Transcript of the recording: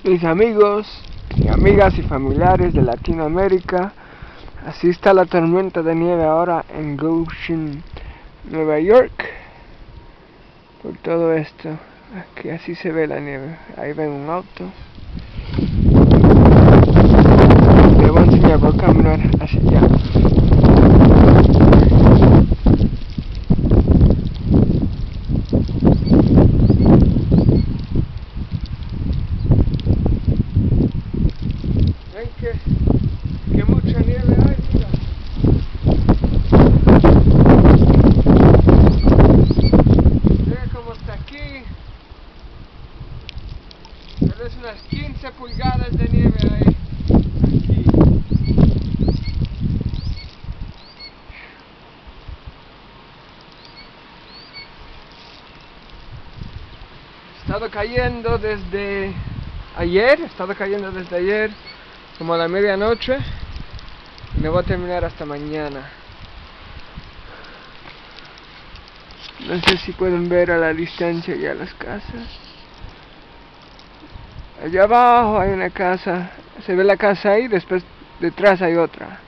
Mis amigos y amigas y familiares de Latinoamérica, así está la tormenta de nieve ahora en Goshen, Nueva York. Por todo esto, aquí así se ve la nieve. Ahí ven un auto. Les voy a enseñar, voy a caminar hacia allá. Ven que mucha nieve hay, mira. Mira cómo está aquí. Tal vez unas 15 pulgadas de nieve ahí. Aquí. Ha estado cayendo desde ayer, como a la medianoche. Me voy a terminar hasta mañana. No sé si pueden ver a la distancia ya las casas. Allá abajo hay una casa, se ve la casa ahí, después detrás hay otra.